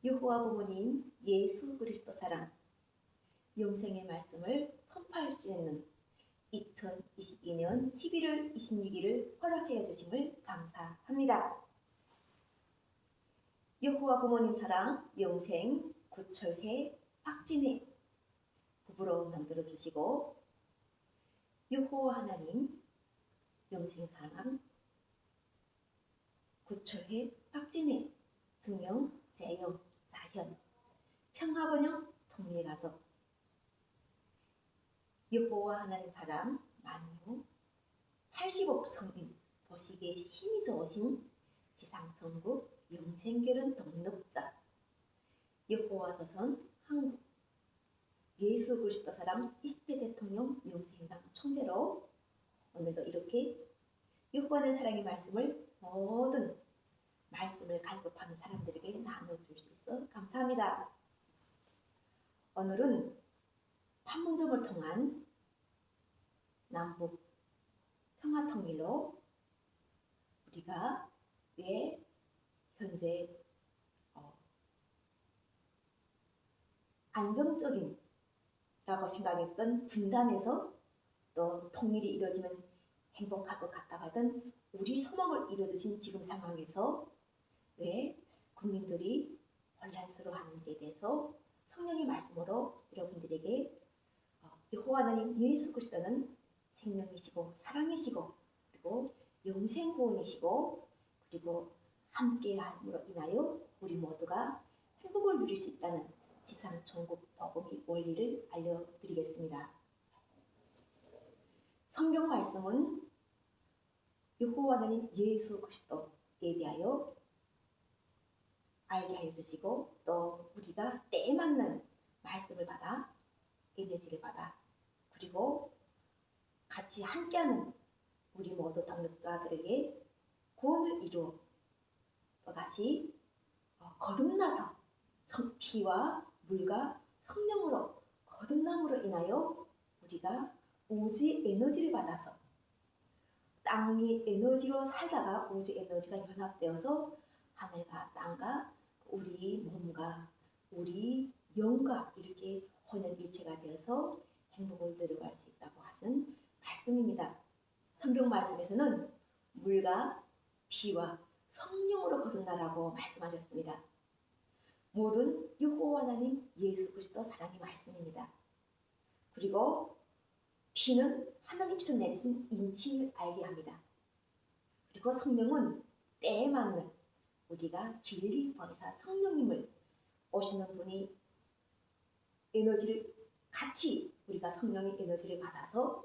여호와 부모님 예수 그리스도 사랑, 영생의 말씀을 선포할 수 있는 2022년 11월 26일을 허락하여 주심을 감사합니다. 여호와 부모님 사랑, 영생, 구철회, 박진회 부부로 만들어 주시고, 여호와 하나님, 영생 사랑, 구철회, 박진회, 두명 재영, 자현, 평화번영, 통일가족, 여호와 하나님 사랑, 만유, 80억 성인, 보시기에 힘이 좋으신 지상천국, 영생결혼 등록자, 여호와 조선, 한국, 예수 그리스도 사랑 20대 대통령 영생당 총재로 오늘도 이렇게 여호와의 사랑의 말씀을 모든 말씀을 갈급하는 사람들에게 나눠줄 수 있어 감사합니다. 오늘은 판문점을 통한 남북 평화통일로 우리가 왜 현재 안정적인 라고 생각했던 분단에서 또 통일이 이루어지면 행복할 것 같다고 하던 우리 소망을 이루어주신 지금 상황에서 왜 국민들이 혼란스러워하는지에 대해서 성령의 말씀으로 여러분들에게 여호와 하나님 예수 그리스도는 생명이시고 사랑이시고 그리고 영생 구원이시고 그리고 함께함으로 인하여 우리 모두가 행복을 누릴 수 있다는 지상 천국 복음의 원리를 알려드리겠습니다. 성경 말씀은 여호와 하나님 예수 그리스도에 대하여 알게 하여 주시고 또 우리가 때에 맞는 말씀을 받아 에너지를 받아 그리고 같이 함께하는 우리 모두 동력자들에게 구원을 이루어 또다시 거듭나서 피와 물과 성령으로 거듭남으로 인하여 우리가 우주 에너지를 받아서 땅이 에너지로 살다가 우주 에너지가 연합되어서 하늘과 땅과 우리 몸과 우리 영과 이렇게 혼연일체가 되어서 행복을 누려갈 수 있다고 하신 말씀입니다. 성경 말씀에서는 물과 피와 성령으로 거듭나라고 말씀하셨습니다. 물은 여호와 하나님 예수 그리스도 사랑의 말씀입니다. 그리고 피는 하나님께서 내리신 인치를 알게 합니다. 그리고 성령은 때에 맞는 우리가 진리 권사 성령님을 오시는 분이 에너지를 같이 우리가 성령의 에너지를 받아서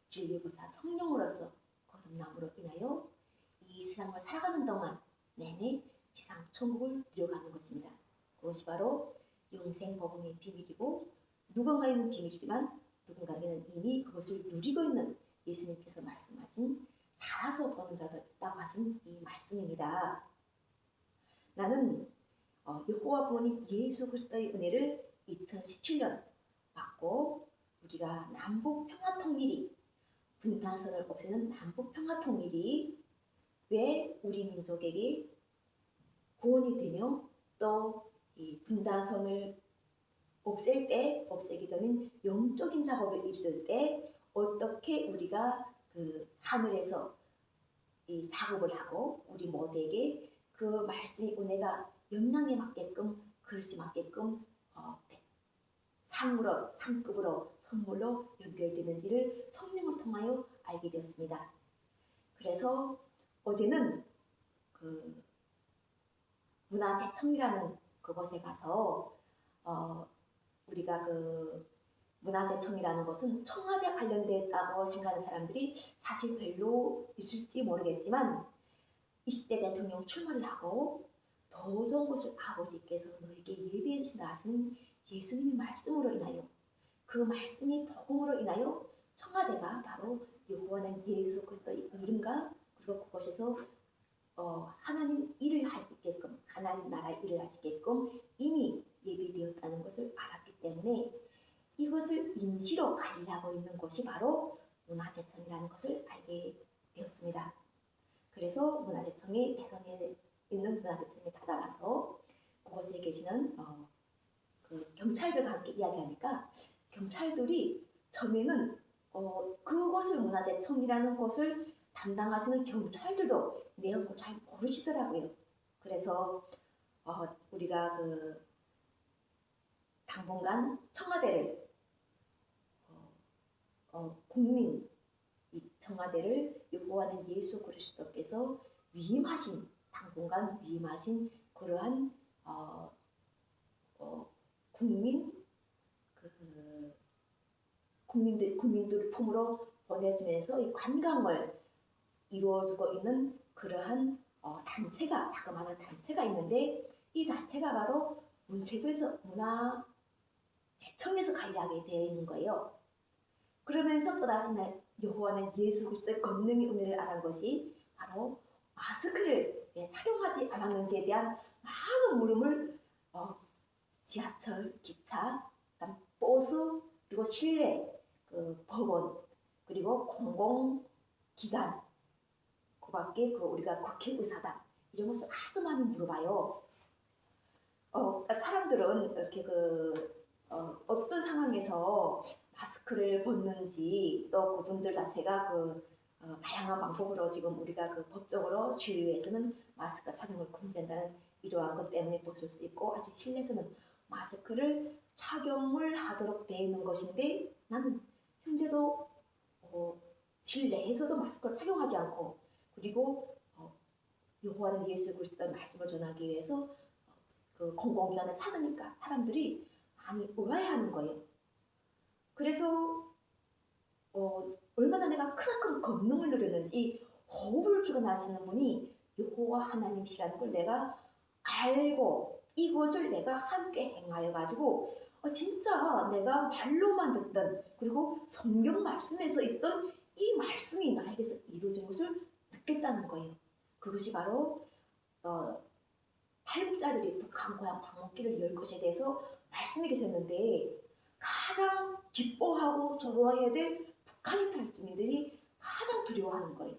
진리 권사 성령으로서 거듭남으로 인하여 이 세상을 살아가는 동안 내내 지상 천국을 누려가는 것입니다. 그것이 바로 영생 복음의 비밀이고 누군가에는 비밀이지만 누군가에는 이미 그것을 누리고 있는 예수님께서 말씀하신 살아서 보는 자도 있다고 하신 이 말씀입니다. 나는 여호와 부모님 예수 그리스도의 은혜를 2017년 받고 우리가 남북 평화통일이 분단선을 없애는 남북 평화통일이 왜 우리 민족에게 구원이 되며 또 이 분단선을 없애기 전인 영적인 작업을 이루어질 때 어떻게 우리가 그 하늘에서 이 작업을 하고 우리 모두에게 그 말씀의 은혜가 영향에 맞게끔 그릇이 맞게끔 상급으로 선물로 연결되는지를 성령을 통하여 알게 되었습니다. 그래서 어제는 그 문화재청이라는 그곳에 가서 우리가 그 문화재청이라는 것은 청와대 관련됐다고 생각하는 사람들이 사실 별로 있을지 모르겠지만 20대 대통령 출마를 하고 더 좋은 것을 아버지께서 너에게 예비해 주신다 하시는 예수님의 말씀으로 인하여 그 말씀의 복음으로 인하여 청와대가 바로 여호와는 예수 그리스도의 이름과 그리고 그곳에서 하나님 일을 할 수 있게끔 하나님 나라 일을 할 수 있게끔 이미 예비되었다는 것을 알았기 때문에 이것을 임시로 관리하고 있는 곳이 바로 문화재청이라는 것을 알게 되었습니다. 그래서 문화재청에 대선에 있는 문화재청에 찾아가서 그곳에 계시는 그 경찰들과 함께 이야기하니까 경찰들이 처음에는 그곳을 문화재청이라는 곳을 담당하시는 경찰들도 내용 잘 모르시더라고요. 그래서 우리가 그 당분간 청와대를 국민 이 청와대를 여호와는 예수 그리스도께서 당분간 위임하신 그러한 국민 국민들 품으로 보내주면서 이 관광을 이루어주고 있는 그러한 자그마한 단체가 있는데 이 단체가 바로 문화재청에서 관리하게 되어 있는 거예요. 그러면서 또다시 여호와는 예수 그리스도의 권능의 은혜를 알은 것이 바로 마스크를 착용하지 않았는지에 대한 많은 물음을 지하철, 기차, 버스, 그리고 실내, 법원, 그리고 공공기관, 그 밖에 우리가 국회의사당 이런 것을 아주 많이 물어봐요. 사람들은 이렇게 어떤 상황에서 마스크를 벗는지 또 그분들 자체가 다양한 방법으로 지금 우리가 법적으로 실내에서는 마스크 착용을 금지한다는 이러한 것 때문에 벗을 수 있고 아직 실내에서는 마스크를 착용을 하도록 되어 있는 것인데 나는 현재도 실내에서도 마스크를 착용하지 않고 그리고 여호와는 예수 그리스도의 말씀을 전하기 위해서 그 공공기관을 찾으니까 사람들이 많이 의아해하는 거예요. 그래서 얼마나 내가 크나큰 권능을 누렸는지 호흡을 주관하시는 분이 여호와 하나님이시라는 걸 내가 알고 이것을 내가 함께 행하여 가지고 진짜 내가 말로만 듣던 그리고 성경 말씀에서 있던 이 말씀이 나에게서 이루어진 것을 느꼈다는 거예요. 그것이 바로 탈북자들이 북한 고향 방문길을 열 것에 대해서 말씀이 계셨는데 가장 기뻐하고 좋아해야 될 북한 이탈주민들이 가장 두려워하는 거예요.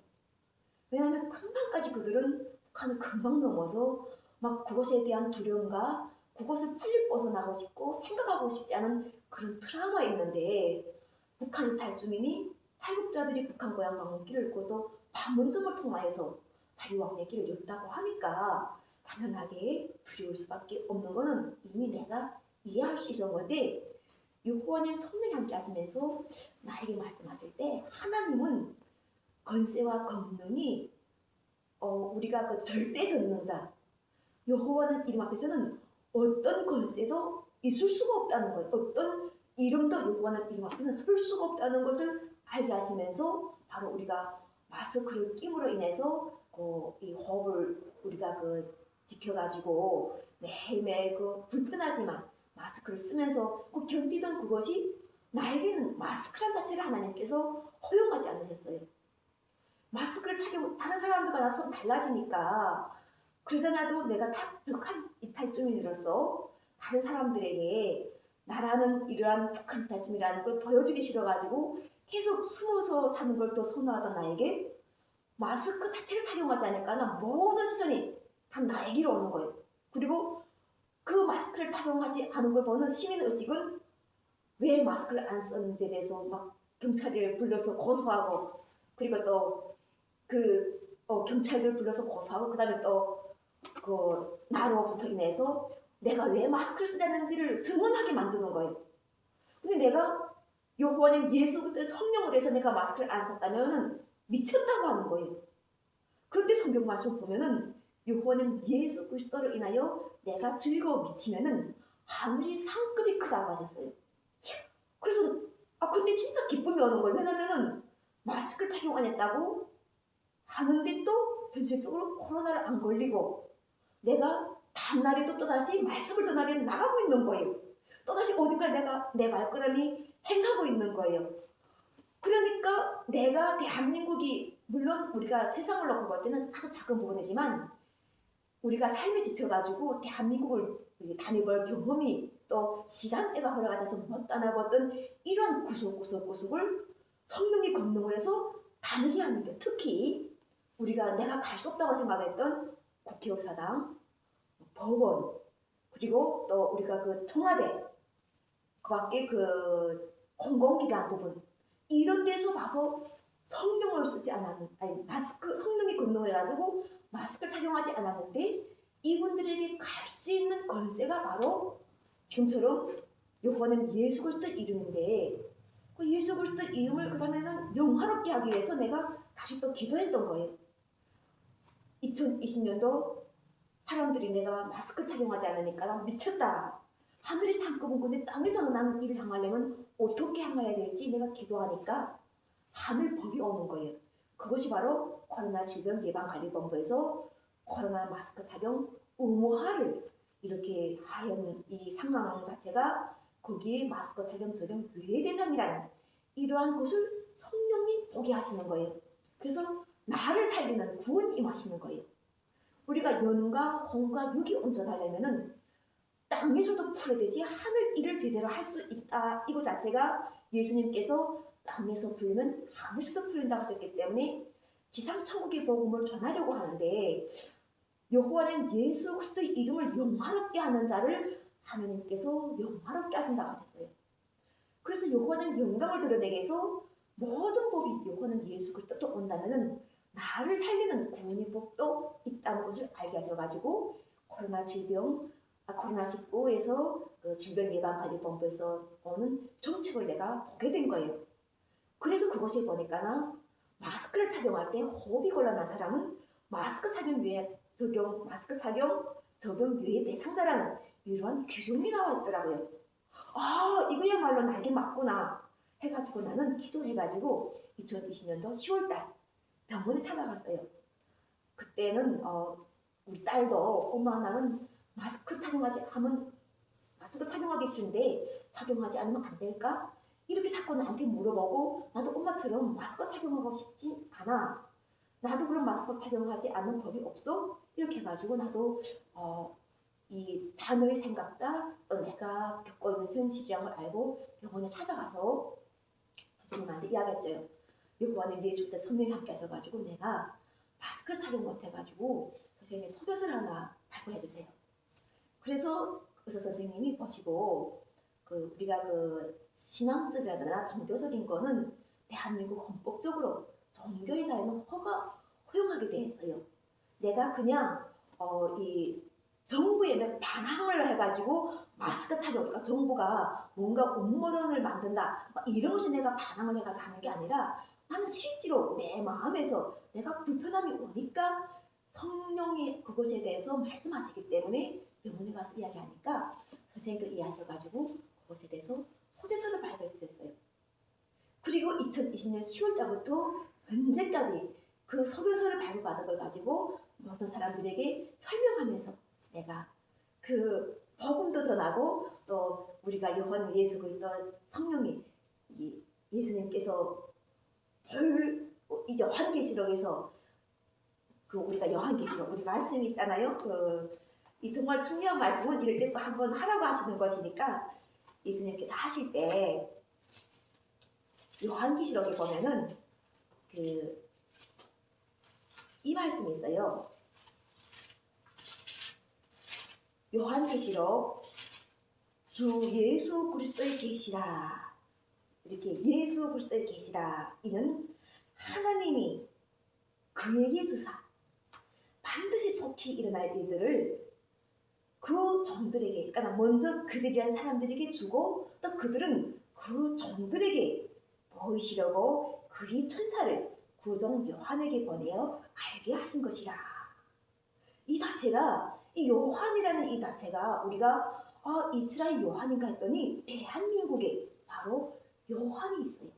왜냐하면 금방까지 그들은 북한을 금방 넘어서 막 그것에 대한 두려움과 그것을 빨리 벗어나고 싶고 생각하고 싶지 않은 그런 트라우마가 있는데 북한 이탈주민이 탈북자들이 북한 고향 방문길을 걷고 판문점을 통하여서 자유왕래의 길을 열었다고 하니까 당연하게 두려울 수밖에 없는 것은 이미 내가 이해할 수 있었던 건데 여호와님 성령이 함께 하시면서 나에게 말씀하실 때 하나님은 권세와 권능이 우리가 절대 전능자 여호와는 이름 앞에서는 어떤 권세도 있을 수가 없다는 거예요. 어떤 이름도 여호와는 이름 앞에는 설 수가 없다는 것을 알게 하시면서 바로 우리가 마스크를 끼므로 인해서 이 호흡을 우리가 지켜가지고 매일매일 불편하지만 마스크를 쓰면서 견디던 그것이 나에게는 마스크란 자체를 하나님께서 허용하지 않으셨어요. 마스크를 착용 다른 사람들과 나서 좀 달라지니까 그러잖아도 내가 북한 이탈주민으로서 다른 사람들에게 나라는 이러한 북한 이탈주민이라는 걸 보여주기 싫어가지고 계속 숨어서 사는 걸 또 선호하던 나에게 마스크 자체를 착용하지 않으니까 모든 시선이 다 나에게로 오는 거예요. 그리고 그 마스크를 착용하지 않은 걸 보는 시민의식은 왜 마스크를 안 썼는지에 대해서 막 경찰을 불러서 고소하고 그리고 또 경찰들 불러서 고소하고 그 다음에 또 나로부터 인해서 내가 왜 마스크를 쓰지 않는지를 증언하게 만드는 거예요. 근데 내가 여호와는 예수 그리스도의 성령으로 해서 내가 마스크를 안 썼다면 미쳤다고 하는 거예요. 그런데 성경 말씀 보면은 여호와는 예수 그리스도로 인하여 내가 즐거워 미치면은 하늘이 상급이 크다고 하셨어요. 그래서 근데 진짜 기쁨이 오는 거예요. 왜냐면은 마스크를 착용 안 했다고 하는데 또 현실적으로 코로나를 안 걸리고 내가 다음날에도 또다시 말씀을 전하게 나가고 있는 거예요. 또다시 어디까지 내가 내 발걸음이 행하고 있는 거예요. 그러니까 내가 대한민국이 물론 우리가 세상을 놓고 볼 때는 아주 작은 부분이지만 우리가 삶에 지쳐가지고 대한민국을 다녀볼 경험이 또 시간대가 흘러가면서 못 떠나봤던 이런 구석구석을 성령이 권능을 해서 다니게 하는 게 특히 우리가 내가 갈 수 없다고 생각했던 국회의사당, 법원, 그리고 또 우리가 그 청와대 그 밖에 그 공공기관 부분 이런 데서 봐서 성경을 쓰지 않았는 아니 마스크 성령이 권능을 해가지고 마스크를 착용하지 않았는데 이분들에게 갈 수 있는 권세가 바로 지금처럼 요거는 예수 그리스도 이름인데 그 예수 그리스도 이름을 그러면은 영화롭게 하기 위해서 내가 다시 또 기도했던 거예요. 2020년도 사람들이 내가 마스크 착용하지 않으니까 난 미쳤다. 하늘이 상급은 근데 땅에서 나는 이를 향하려면 어떻게 향해야 될지 내가 기도하니까 하늘 법이 오는 거예요. 그것이 바로 코로나 질병 예방관리본부에서 코로나 마스크 착용 의무화를 이렇게 하는 이 상황 자체가 거기에 마스크 착용 적용 외의 대상이라는 이러한 것을 성령이 보게 하시는 거예요. 그래서 나를 살리는 구원이 임하시는 거예요. 우리가 연과 홍과 육이 온전하려면은 땅에서도 풀어야 되지 하늘 일을 제대로 할 수 있다. 이거 자체가 예수님께서 땅에서 풀리면 하늘에서도 풀린다고 하셨기 때문에 지상 천국의 복음을 전하려고 하는데 여호와는 예수 그리스도의 이름을 영화롭게 하는 자를 하나님께서 영화롭게 하신다고 하셨어요. 그래서 여호와는 영광을 드러내기 위해서 모든 법이 여호와는 예수 그리스도도 온다면은 나를 살리는 구원의 법도 있다는 것을 알게 하셔가지고 코로나19에서 그 질병예방관리본부에서 오는 정책을 내가 보게 된 거예요. 그래서 그것을 보니까 마스크를 착용할 때 호흡이 곤란한 사람은 마스크 착용 적용 외의 대상자라는 이러한 규정이 나와 있더라고요. 아 이거야말로 나에게 맞구나 해가지고 나는 기도해가지고 2020년도 10월달 병원에 찾아갔어요. 그때는 우리 딸도 엄마 나는 마스크 착용하기 싫은데 착용하지 않으면 안 될까? 이렇게 자꾸 나한테 물어보고 나도 엄마처럼 마스크 착용하고 싶지 않아. 나도 그럼 마스크 착용하지 않는 법이 없어? 이렇게 해가지고 나도 이 자녀의 생각자 또 내가 겪고 있는 현실이란 걸 알고 병원에 찾아가서 선생님한테 이야기했죠. 여호와는 예수 때 성령이 함께 하셔가지고 내가 마스크를 착용 못해가지고 선생님 소교수를 하나 발굴해 주세요. 그래서 의사 선생님이 보시고 우리가 신앙들이라거나 종교적인 거는 대한민국 헌법적으로 종교의 자유는 허용하게 돼 있어요. 내가 그냥 이 정부에 반항을 해가지고 마스크 착용, 정부가 뭔가 음모론을 만든다 이런 것이 내가 반항을 해가지고 하는 게 아니라 나는 실제로 내 마음에서 내가 불편함이 오니까 성령이 그것에 대해서 말씀하시기 때문에 병원에 가서 이야기하니까 선생님도 이해하셔가지고 그것에 대해서 소개서를 발표했어요. 그리고 2020년 10월달부터 현재까지 그 소개서를 발표받은 걸 가지고 모든 사람들에게 설명하면서 내가 그 복음도 전하고 또 우리가 요한 예수 그리스도 성령이 예수님께서 이제 요한계시록에서 우리가 요한계시록 우리 말씀이 있잖아요. 이 정말 중요한 말씀은 이럴 때 또 한번 하라고 하시는 것이니까 예수님께서 하실 때 요한계시록에 보면은 이 말씀이 있어요. 요한계시록 주 예수 그리스도의 계시라 이렇게 예수 그리스도의 계시라 이는 하나님이 그에게 주사 반드시 속히 일어날 일들을 그 종들에게 그러니까 먼저 그들이란 사람들에게 주고 또 그들은 그 종들에게 보이시려고 그의 천사를 구종 요한에게 보내어 알게 하신 것이라. 이 자체가 이 요한이라는 이 자체가 우리가 이스라엘 요한인가 했더니 대한민국에 바로 요한이 있어요.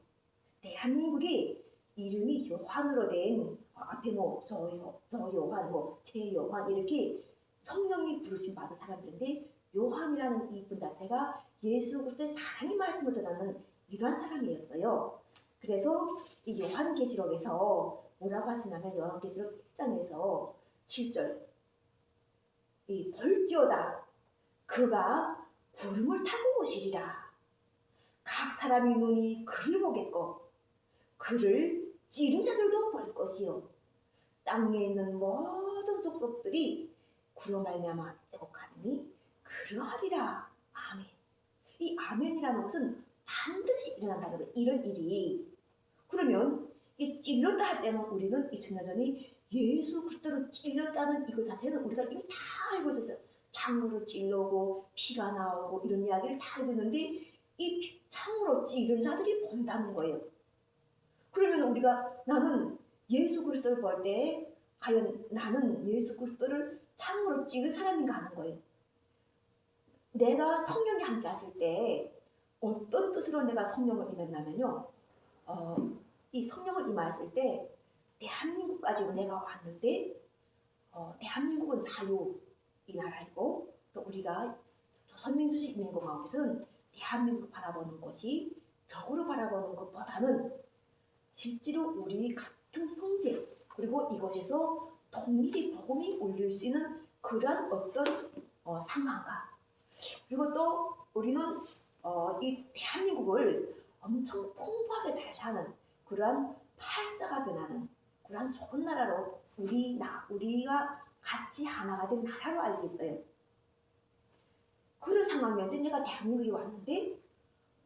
대한민국에 이름이 요한으로 된 앞에 저 요한, 제 요한 이렇게 성령이 부르심 받은 사람들인데 요한이라는 이분 자체가 예수 그리스도의 사랑의 말씀을 전하는 이러한 사람이었어요. 그래서 이 요한계시록에서 뭐라고 하시냐면 요한계시록 1장에서 7절 이 볼지어다 그가 구름을 타고 오시리라. 각 사람의 눈이 그를 보겠고 그를 찌른 자들도 볼 것이요 땅에 있는 모든 족속들이 그로 말미암아 애곡하니 그러하리라. 아멘. 이 아멘이라는 것은 반드시 일어난다 그래. 이런 일이. 그러면 이 찔렸다 할 때는 우리는 2000년 전에 예수 그리스도로 찔렸다는 이거 자체는 우리가 이미 다 알고 있었어요. 창으로 찔러고 피가 나오고 이런 이야기를 다 알고 있는데 이 창으로 찌른 자들이 본다는 거예요. 그러면 우리가 나는 예수 그리스도를 볼 때 과연 나는 예수 그리스도를 창으로 찌른 사람인가 하는 거예요. 내가 성령이 함께 하실 때 어떤 뜻으로 내가 성령을 임했냐면요. 이 성령을 임하였을 때 대한민국까지 내가 왔는데 대한민국은 자유 이 나라이고 또 우리가 조선민주주의인민공화국에서는 대한민국을 바라보는 것이 적으로 바라보는 것보다는 실제로 우리 같은 형제 그리고 이곳에서 통일이 복음이 울릴 수 있는 그러한 어떤 상황과 그리고 또 우리는 이 대한민국을 엄청 풍부하게 잘 사는 그러한 팔자가 변하는 그러한 좋은 나라로 우리가 같이 하나가 된 나라로 알고 있어요. 그런 상황이었는데 내가 대한민국에 왔는데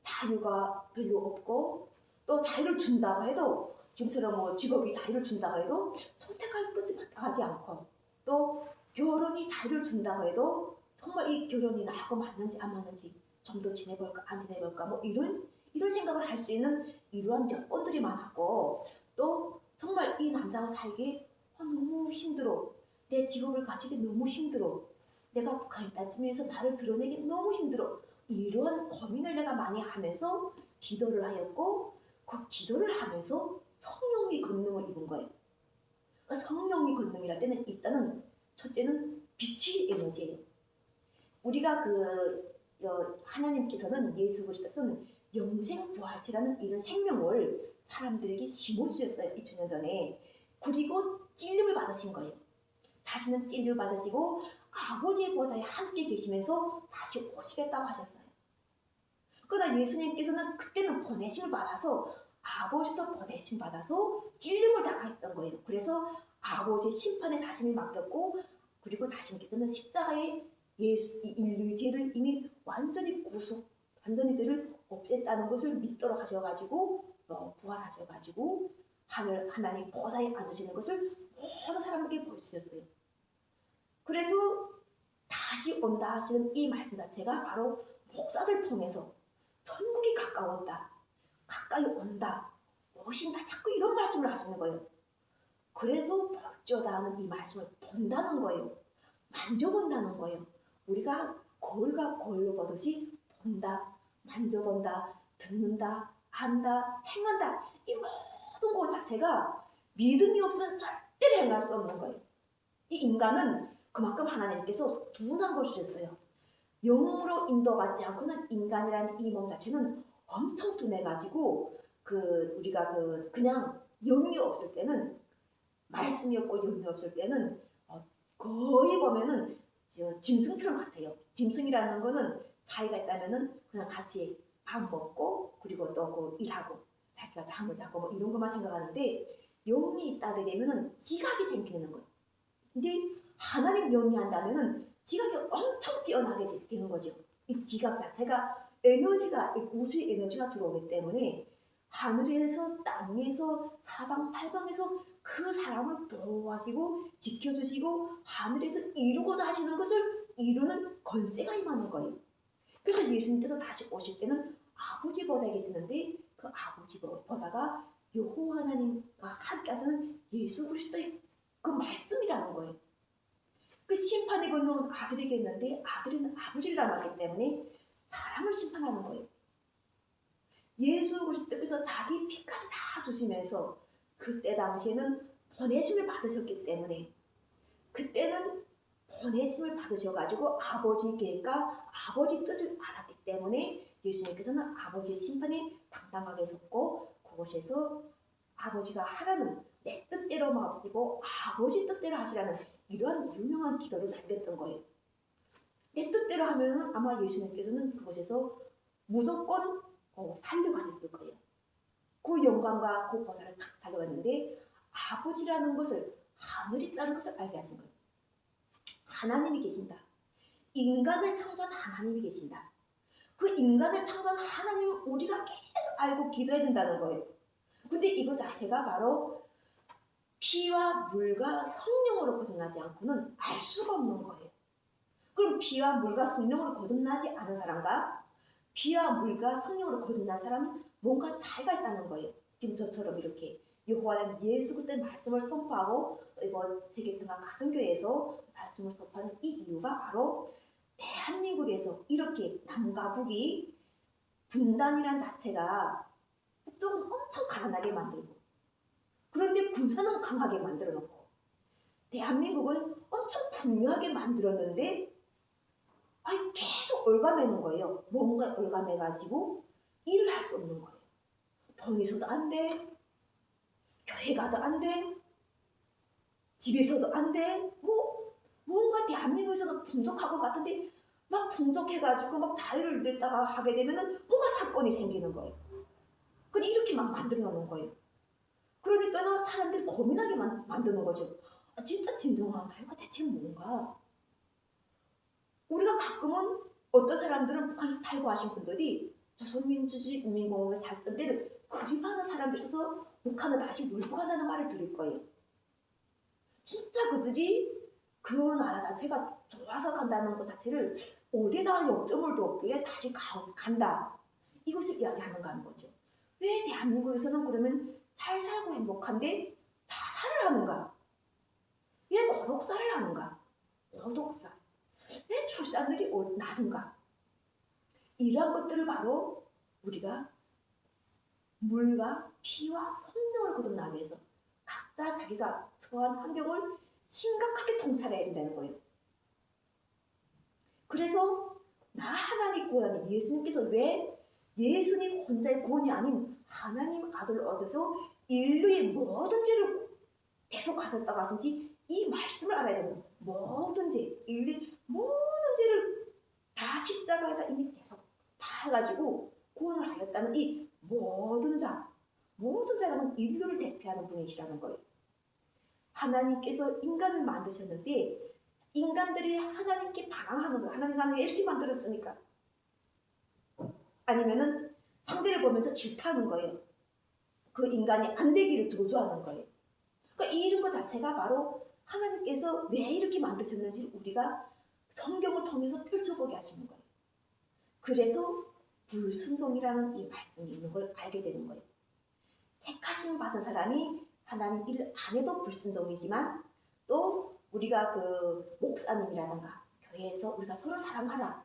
자유가 별로 없고 또 자유를 준다고 해도 지금처럼 뭐 직업이 자유를 준다고 해도 선택할 것이 마땅하지 않고 또 결혼이 자유를 준다고 해도 정말 이 결혼이 나하고 맞는지 안 맞는지 좀 더 지내볼까 안 지내볼까 뭐 이런 생각을 할 수 있는 이러한 여건들이 많았고 또 정말 이 남자와 살기 너무 힘들어. 내 직업을 가지기 너무 힘들어. 내가 북한에 따지면서 나를 드러내기 너무 힘들어. 이런 고민을 내가 많이 하면서 기도를 하였고 그 기도를 하면서 성령의 권능을 입은 거예요. 그러니까 성령의 권능이랄 때는 일단은 첫째는 빛의 에너지예요. 우리가 하나님께서는 예수 그리스도는 영생 부활체라는 이런 생명을 사람들에게 심어주셨어요. 2000년 전에. 그리고 찔림을 받으신 거예요. 자신은 찔림을 받으시고 아버지의 보좌에 함께 계시면서 다시 오시겠다고 하셨어요. 그러나 예수님께서는 그때는 보내심을 받아서 아버지도 보내심 받아서 찔림을 당했던 거예요. 그래서 아버지의 심판에 자신을 맡겼고 그리고 자신께서는 십자가에 인류의 죄를 이미 완전히 완전히 죄를 없앴다는 것을 믿도록 하셔가지고 부활하셔가지고 하나님 보좌에 앉으시는 것을 모든 사람에게 보여주셨어요. 그래서 다시 온다 하시는 이 말씀 자체가 바로 목사들 통해서 천국이 가까웠다. 가까이 온다. 오신다. 자꾸 이런 말씀을 하시는 거예요. 그래서 볼지어다 하는 이 말씀을 본다는 거예요. 만져본다는 거예요. 우리가 거울과 거울로 보듯이 본다, 만져본다, 듣는다, 안다, 행한다. 이 모든 것 자체가 믿음이 없으면 절대로 행할 수 없는 거예요. 이 인간은 그만큼 하나님께서 둔한 걸 주셨어요. 영으로 인도받지 않고는 인간이라는 이 몸 자체는 엄청 둔해가지고 우리가 그냥 영이 없을 때는 말씀이 없고 영이 없을 때는 거의 보면은 짐승처럼 같아요. 짐승이라는 거는 자기가 있다면은 그냥 같이 밥 먹고 그리고 또 일하고 자기가 잠을 자고 뭐 이런 것만 생각하는데 영이 있다게 되면은 지각이 생기는 거예요. 근데 하나님 영이 한다면은 지각이 엄청 뛰어나게 되는 거죠. 이 지각 자체가 에너지가 우주의 에너지가 들어오기 때문에 하늘에서 땅에서 사방팔방에서 그 사람을 보호하시고 지켜주시고 하늘에서 이루고자 하시는 것을 이루는 권세가 임하는 거예요. 그래서 예수님께서 다시 오실 때는 아버지 보좌에 계시는데 그 아버지 보좌가 여호와 하나님과 함께 하시는 예수 그리스도의 그 말씀이라는 거예요. 그 심판의 권능은 아들에게 있는데 아들은 아버지를 닮았기 때문에 사람을 심판하는 거예요. 예수 그리스도께서 자기 피까지 다 주시면서 그때 당시에는 보내심을 받으셨기 때문에 그때는 보내심을 받으셔가지고 아버지 계획과 아버지 뜻을 알았기 때문에 예수님께서는 아버지의 심판에 당당하게 섰고 그곳에서 아버지가 하라는 내 뜻대로 마옵시고 아버지 뜻대로 하시라는 이러한 유명한 기도를 남겼던 거예요. 내 뜻대로 하면 아마 예수님께서는 그곳에서 무조건 살려가셨을 거예요. 그 영광과 그 보좌를 딱 살려갔는데 아버지라는 것을 하늘이 있다는 것을 알게 하신 거예요. 하나님이 계신다. 인간을 창조한 하나님이 계신다. 그 인간을 창조한 하나님을 우리가 계속 알고 기도해야 된다는 거예요. 근데 이거 자체가 바로 피와 물과 성령으로 거듭나지 않고는 알 수가 없는 거예요. 그럼 피와 물과 성령으로 거듭나지 않은 사람과 피와 물과 성령으로 거듭난 사람은 뭔가 차이가 있다는 거예요. 지금 저처럼 이렇게 여호와는 예수 그리스도의 말씀을 선포하고 이번 세계평화 가정교회에서 말씀을 선포하는 이 이유가 바로 대한민국에서 이렇게 남과 북이 분단이란 자체가 북쪽은 엄청 가난하게 만들고 그런데 군사는 강하게 만들어 놓고 대한민국은 엄청 풍요하게 만들었는데 계속 올가매는 거예요. 뭔가 올가매가지고 일을 할 수 없는 거예요. 돈이 있어도 안 돼. 교회 가도 안 돼. 집에서도 안 돼. 뭔가 대한민국에서도 풍족하고 같은데 막 풍족해가지고 막 자유를 냈다가 하게 되면은 뭔가 사건이 생기는 거예요. 근데 이렇게 막 만들어 놓는 거예요. 그러니까 사람들이 고민하게 만드는 거죠. 진짜 진정한 자유가 대체 뭔가? 우리가 가끔은 어떤 사람들은 북한에서 탈거하신 분들이 조선민주주의 인민공화국에 살던 때를 그리워하는 사람들이 있어서 북한은 다시 몰고 간다는 말을 들을 거예요. 진짜 그들이 그 나라 자체가 좋아서 간다는 것 자체를 어디다 역점을 뒀기에 다시 간다. 이것을 이야기하는가 하는 거죠. 왜 대한민국에서는 그러면 잘 살고 행복한데 자살을 하는가? 왜 고독사를 하는가? 고독사. 왜 출산율이 낮은가? 이러한 것들을 바로 우리가 물과 피와 성령을 거듭나기 위해서 각자 자기가 처한 환경을 심각하게 통찰해야 된다는 거예요. 그래서 나 하나님 구원이 예수님께서 왜 예수님 혼자의 구원이 아닌 하나님 아들을 얻어서 인류의 모든 죄를 대속하셨다고 하신지 이 말씀을 알아야 되는 거예요. 모든 죄, 인류 모든 죄를 다 십자가에다 이미 대속 다 해가지고 구원을 하였다는 이 모든 자라는 인류를 대표하는 분이시라는 거예요. 하나님께서 인간을 만드셨는데 인간들이 하나님께 반항하는 거예요. 하나님 왜 이렇게 만들었습니까? 아니면은 상대를 보면서 질타하는 거예요. 그 인간이 안 되기를 저주하는 거예요. 그러니까 이런 것 자체가 바로 하나님께서 왜 이렇게 만드셨는지 우리가 성경을 통해서 펼쳐보게 하시는 거예요. 그래서 불순종이라는 이 말씀이 있는 걸 알게 되는 거예요. 택하심 받은 사람이 하나님 일을 안 해도 불순종이지만 또 우리가 그 목사님이라든가 교회에서 우리가 서로 사랑하라.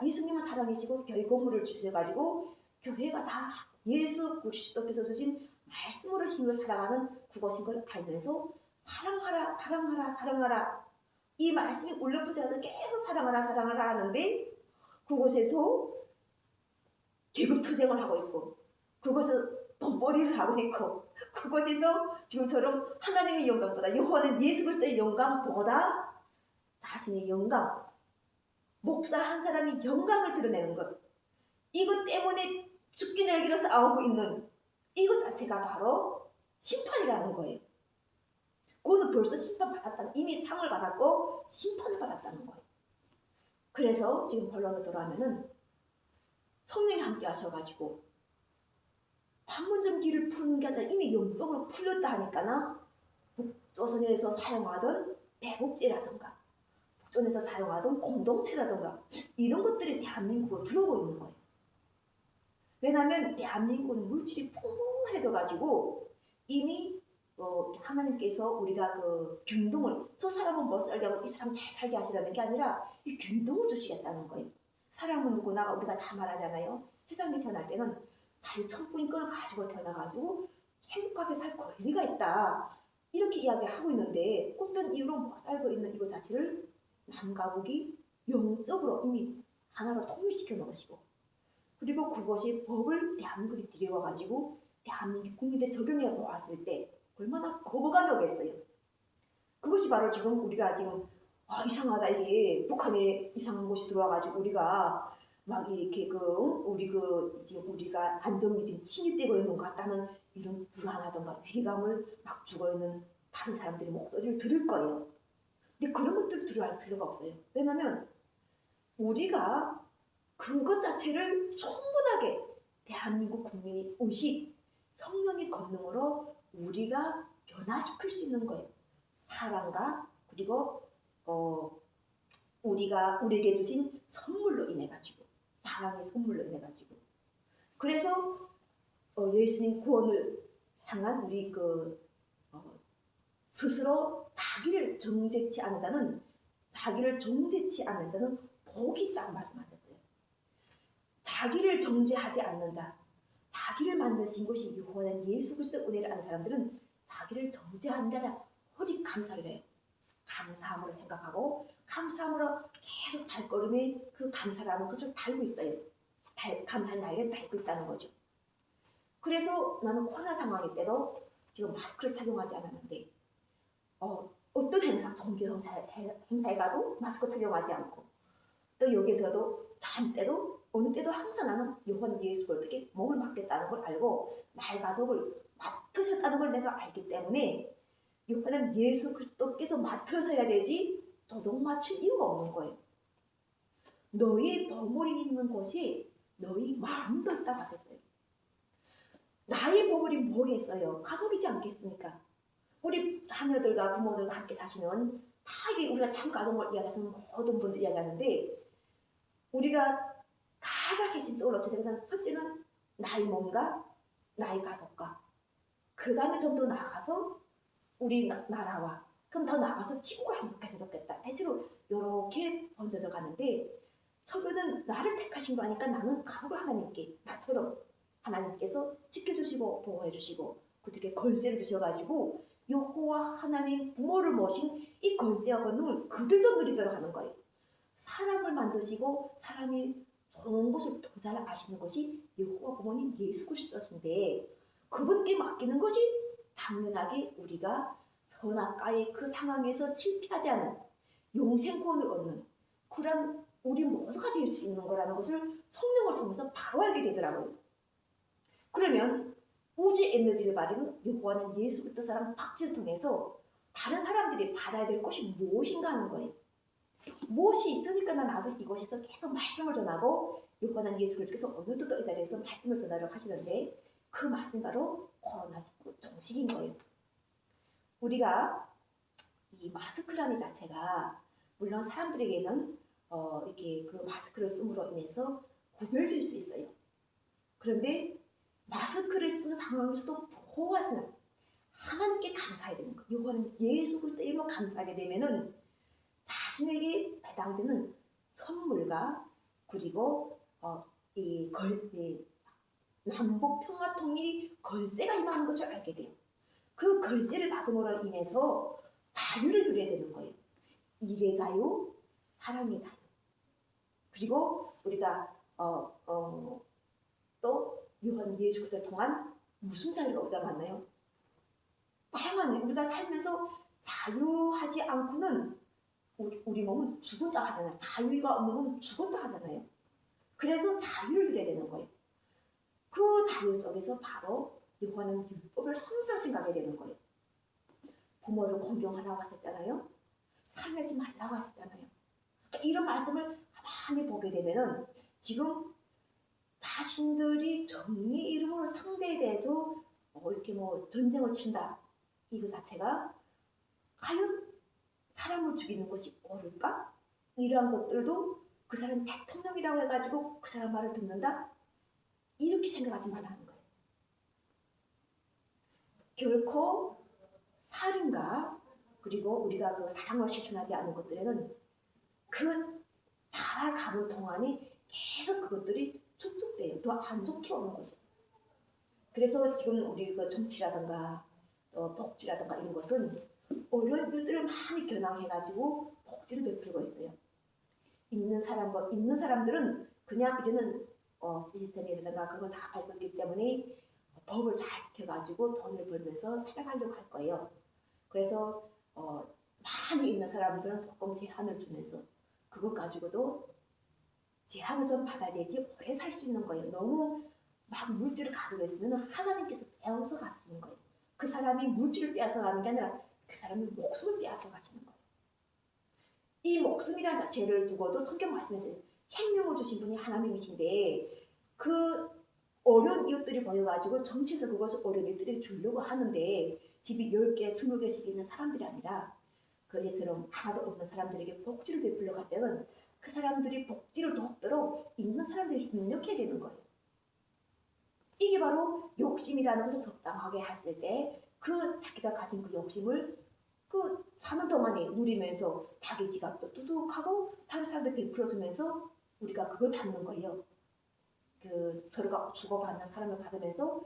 예수님을 사랑해주시고 교회 공물을 주셔가지고 교회가 다 예수 그리스도께서 주신 말씀으로 힘을 살아가는 그것인 걸 알면서 사랑하라 이 말씀이 울려퍼져서 계속 사랑하라 하는데 그곳에서 계급투쟁을 하고 있고 그곳에서 돈벌이를 하고 있고 그곳에서 지금처럼 하나님의 영광보다 여호와는 예수 그리스도의 영광보다 자신의 영광 목사 한 사람이 영광을 드러내는 것 이것 때문에 죽기 날기로 싸우고 있는 이것 자체가 바로 심판이라는 거예요. 그거는 벌써 이미 상을 받았고 심판을 받았다는 거예요. 그래서 지금 본론으로 돌아오면은 성령이 함께 하셔가지고 판문점 길을 푸는 게 아니라 이미 영적으로 풀렸다 하니까나 북조선에서 사용하던 배국제라든가 북조선에서 사용하던 공동체라든가 이런 것들이 대한민국으로 들어오고 있는 거예요. 왜냐하면 대한민국은 물질이 풍부해져가지고 이미 하나님께서 우리가 그 균등을 저 사람은 못 살게 하고 이 사람 잘 살게 하시라는 게 아니라 이 균등을 주시겠다는 거예요. 사람은 누구나 우리가 다 말하잖아요. 세상에 태어날 때는 자유천국인 걸 가지고 태어나가지고 행복하게 살 권리가 있다. 이렇게 이야기하고 있는데 어떤 이유로 못 살고 있는 이것 자체를 남과 북이 영적으로 이미 하나로 통일시켜 놓으시고 그리고 그것이 법을 대한민국에 들여와가지고 대한민국 국민들 적용해 놓았을 때 얼마나 거부감이 오겠어요. 그것이 바로 지금 우리가 지금 이상하다 이게 북한에 이상한 곳이 들어와가지고 우리가 막 이렇게 지금 우리가 안정이 지금 침입되고 있는 것 같다는 이런 불안하던가 위기감을 막 주고 있는 다른 사람들의 목소리를 들을 거예요. 근데 그런 것들 들어야 할 필요가 없어요. 왜냐하면 우리가 그것 자체를 충분하게 대한민국 국민이 의식, 성령의 권능으로 우리가 변화시킬 수 있는 거예요. 사랑과 그리고 우리가 우리에게 주신 선물로 인해 가지고, 사랑의 선물로 인해 가지고. 그래서 예수님 구원을 향한 우리 스스로 자기를 정죄치 않은 자는 복이 있다고 말씀하셨어요. 자기를 정죄하지 않는 자, 자기를 만드신 것이 유호한 예수 그리스도 은혜를 아는 사람들은 자기를 정죄하는 게 아니라 오직 감사를 해요. 감사함으로 생각하고 감사함으로 계속 발걸음에 그 감사라는 것을 달고 있어요. 감사의 날개를 달고 있다는 거죠. 그래서 나는 코로나 상황일 때도 지금 마스크를 착용하지 않았는데 어떤 행사, 종교 행사에 가도 마스크 착용하지 않고, 또 여기서도 잠 때도 어느 때도 항상 나는 요한 예수 그리스도께 몸을 맡겠다는 걸 알고 나의 가족을 맡으셨다는 걸 내가 알기 때문에 요한은 예수 그리스도께서 맡아서 해야 되지 도둑 맞힐 이유가 없는 거예요. 너희 보물이 있는 곳이 너희 마음도 있다고 하셨어요. 나의 보물이 뭐겠어요? 가족이지 않겠습니까? 우리 자녀들과 부모들과 함께 사시는 다 우리가 참 가족을 이야기하시는 모든 분들이 이야기하는데, 우리가 가장 핵심적으로 어떻게 되면 첫째는 나의 몸과 나의 가족과, 그 다음에 좀 더 나아가서 우리 나라와, 그럼 더 나아가서 지구가 행복했으면 좋겠다. 대체로 이렇게 번져져 가는데, 첫째는 나를 택하신 거 아니까 나는 가족을 하나님께, 나처럼 하나님께서 지켜주시고 보호해주시고 그렇게 권세를 주셔가지고 여호와 하나님 부모를 모신 이 권세와 권능을 그들도 누리도록 하는 거예요. 사람을 만드시고 사람이 좋은 것을 더 잘 아시는 것이 여호와 부모님 예수 그리스도신데, 그분께 맡기는 것이 당연하게 우리가 선악과의 그 상황에서 실패하지 않은 영생권을 얻는 그런 우리 모두가 될 수 있는 거라는 것을 성령을 통해서 바로 알게 되더라고요. 그러면 우주 에너지를 받은 여호와는 예수 그리스도 사람 박지를 통해서 다른 사람들이 받아야 될 것이 무엇인가 하는 거예요. 무엇이 있으니까 나도 이곳에서 계속 말씀을 전하고, 여호와는 예수 그리스도께서 오늘도 또 이 자리에서 말씀을 전하려고 하시는데, 그 말씀 바로 코로나19 종식인 거예요. 우리가 이 마스크라는 자체가 물론 사람들에게는 이렇게 그 마스크를 씀으로 인해서 구별될 수 있어요. 그런데 마스크를 쓴 상황에서도 보호하시는 하나님께 감사해야 되는 거예요. 이거는 예수 그리스도 이름으로 감사하게 되면은 자신에게 해당되는 선물과 그리고 이 남북 평화 통일이 걸쇠가 임하는 것을 알게 돼요. 그 걸쇠를 받음으로 인해서 자유를 누려야 되는 거예요. 일의 자유, 사랑의 자유. 그리고 우리가 또 요한 예수 그리스도를 통한 무슨 자유가 우리가 만나요? 다양한, 우리가 살면서 자유하지 않고는 우리 몸은 죽은다 하잖아요. 자유가 없는 몸은 죽은다 하잖아요. 그래서 자유를 누려야 되는 거예요. 그 자유 속에서 바로 요한은 율법을 항상 생각해야 되는 거예요. 부모를 공경하라고 하셨잖아요. 사랑하지 말라고 하셨잖아요. 그러니까 이런 말씀을 가만히 보게 되면은 지금 자신들이 정의 이름으로 상대에 대해서 이렇게 전쟁을 친다, 이거 자체가 과연 사람을 죽이는 것이 옳을까? 이러한 것들도 그 사람 대통령이라고 해가지고 그 사람 말을 듣는다? 이렇게 생각하지 말라는 거예요. 결코 살인과 그리고 우리가 그 사랑을 실천하지 않은 것들에는 그 살아가는 동안에 계속 그것들이 축적돼요. 더 안 좋게 오는 거죠. 그래서 지금 우리 그 정치라든가 복지라든가 이런 것은 어려운들을 많이 겨냥해가지고 복지를 베풀고 있어요. 있는 사람들은 그냥 이제는 시스템이라든가 그걸 다 알고 있기 때문에 법을 잘 지켜가지고 돈을 벌면서 살아가려고 할 거예요. 그래서 많이 있는 사람들은 조금 제한을 주면서 그것 가지고도 제한을 좀 받아야 되지 오래 살 수 있는 거예요. 너무 막 물질을 가지고 있으면 하나님께서 빼앗아 가시는 거예요. 그 사람이 물질을 빼앗아 가는 게 아니라 그 사람이 목숨을 빼앗아 가시는 거예요. 이 목숨이라는 자체를 두고도 성경 말씀에서 생명을 주신 분이 하나님이신데 그 어려운 이웃들이 보여가지고 정치에서 그것을 어려운 이웃들이 주려고 하는데 집이 10개, 20개씩 있는 사람들이 아니라 그제처럼 하나도 없는 사람들에게 복지를 베풀려 갈 때는 그 사람들이 복지를 돕도록 있는 사람들이 능력해야 되는 거예요. 이게 바로 욕심이라는 것을 적당하게 했을 때 그 자기가 가진 그 욕심을 그 사는 동안에 누리면서 자기 지갑도 두둑하고 다른 사람들 베풀어주면서 우리가 그걸 받는 거예요. 그 서로가 주고받는 사람을 받으면서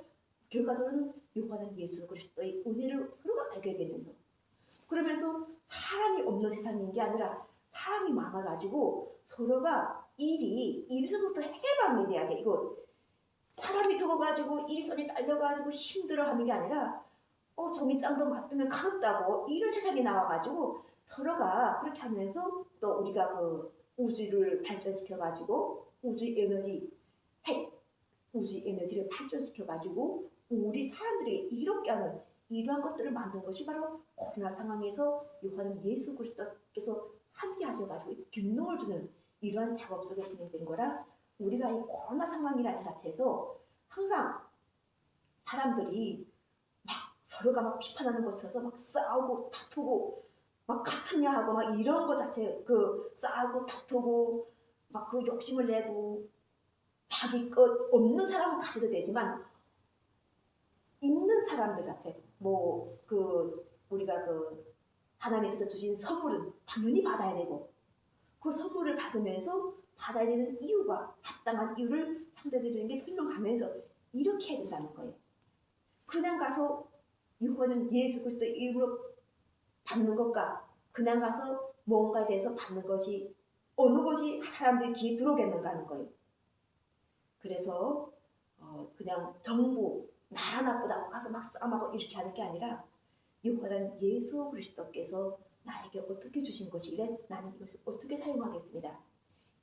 결과적으로는 요구하는 예수 그리스도의 은혜를 서로가 알게 되면서 그러면서 사람이 없는 세상인 게 아니라 사람이 많아가지고 서로가 일서부터 해방이 돼야 돼. 이거 사람이 적어가지고 일손이 딸려가지고 힘들어하는 게 아니라 종이장도 맞으면 가볍다고 이런 세상이 나와가지고 서로가 그렇게 하면서 또 우리가 그 우주를 발전시켜가지고 우주 에너지 핵 우주 에너지를 발전시켜가지고 우리 사람들이 이롭게 하는 이러한 것들을 만든 것이 바로 코로나 상황에서 요한은 예수 그리스도께서 함께 하셔가지고 균형을 주는 이러한 작업 속에 진행된 거라 우리가 이 코로나 상황이라는 자체에서 항상 사람들이 막 서로가 막 비판하는 것 있어서 막 싸우고 다투고 막 같으냐 하고 막 이런 것 자체 그 싸우고 다투고 막 그 욕심을 내고 자기 것 없는 사람은 가져도 되지만 있는 사람들 자체 뭐 그 우리가 그 하나님께서 주신 선물은 당연히 받아야 되고 그 선물을 받으면서 받아야 되는 이유가 합당한 이유를 상대들에게 설명하면서 이렇게 해야 된다는 거예요. 그냥 가서 이거는 예수 그리스도의 이름으로 받는 것과 그냥 가서 뭔가에 대해서 받는 것이 어느 것이 사람들이 귀에 들어오겠는가 하는 거예요. 그래서 그냥 정부 나라 나쁘다고 가서 막 싸움하고 이렇게 하는 게 아니라 이거는 예수 그리스도께서 나에게 어떻게 주신 것이길래 나는 이것을 어떻게 사용하겠습니다.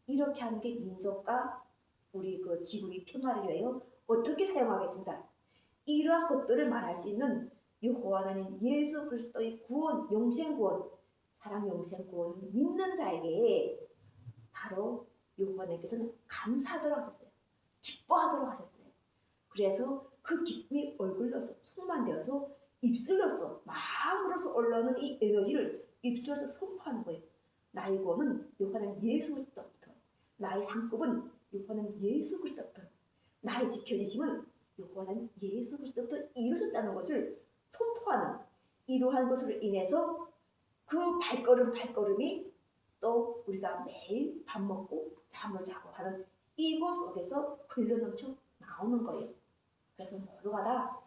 이렇게 하는 게 민족과 우리 그 지구의 평화를 위하여 어떻게 사용하겠습니다. 이러한 것들을 말할 수 있는 여호와 하나님 예수 그리스도의 구원, 영생 구원, 사랑 영생 구원을 믿는 자에게 바로 여호와 하나님께서는 감사하도록 하셨어요. 기뻐하도록 하셨어요. 그래서 그 기쁨이 얼굴로서 충만되어서 입술로서 마음으로서 올라오는 이 에너지를 입술로서 선포하는 거예요. 나의 구원은 여호와 하나님 예수 그리스도부터, 나의 상급은 여호와 하나님 예수 그리스도부터, 나의 지켜지심은 여호와 하나님 예수 그리스도부터 이루어졌다는 것을 선포하는 이러한 것으로 인해서 그 발걸음이 또 우리가 매일 밥 먹고 잠을 자고 하는 이곳 속에서 흘러넘쳐 나오는 거예요. 그래서 모두가 다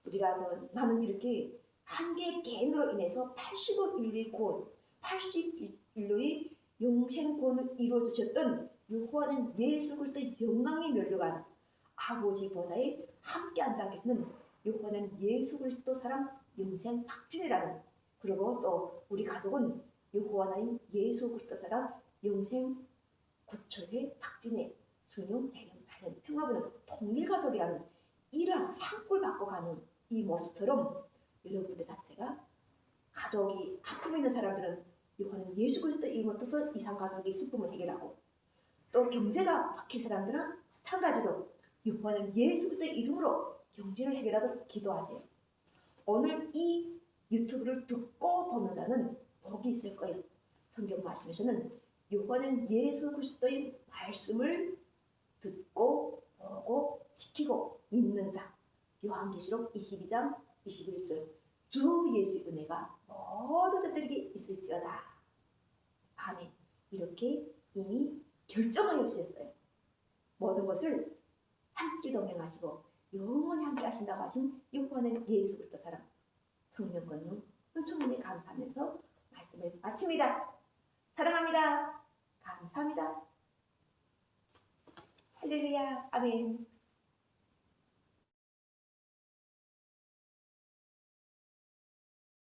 우리가 나는 이렇게 한 개의 개인으로 인해서 80억 인류의 구원, 80인류의 영생 구원을 이루어주셨던 여호와는 예수 그리스도의 영광이 멸류관 아버지 보좌에 함께한다는 것은 여호와는 예수 그리스도 사랑 영생 박진이라는 그리고 또 우리 가족은 여호와 하나님 예수 그리스도 사랑 영생 구초회 박진의 중용 재령 자연 평화부는 통일가족이라는 이러한 상을 받고 가는 이 모습처럼 여러분들 자체가 가족이 아픔 있는 사람들은 여호와는 예수 그리스도 이름을 떠서 이산가족의 슬픔을 해결하고 또 경제가 막힌 사람들은 마찬가지로 여호와는 예수 그리스도 이름으로 경제를 해결하도록 기도하세요. 오늘 이 유튜브를 듣고 보는 자는 복이 있을 거예요. 성경 말씀에서는 여호와는 예수 그리스도의 말씀을 듣고 보고 지키고 믿는 자 요한계시록 22장 21절 주 예수의 은혜가 모든 자들에게 있을지어다. 아멘. 이렇게 이미 결정하여 주셨어요. 모든 것을 함께 동행하시고 영원히 함께 하신다고 하신 여호와는 예수 그리스도 사랑 성령 권능 은총문에 감사하면서 말씀을 마칩니다. 사랑합니다. 감사합니다. 할렐루야. 아멘.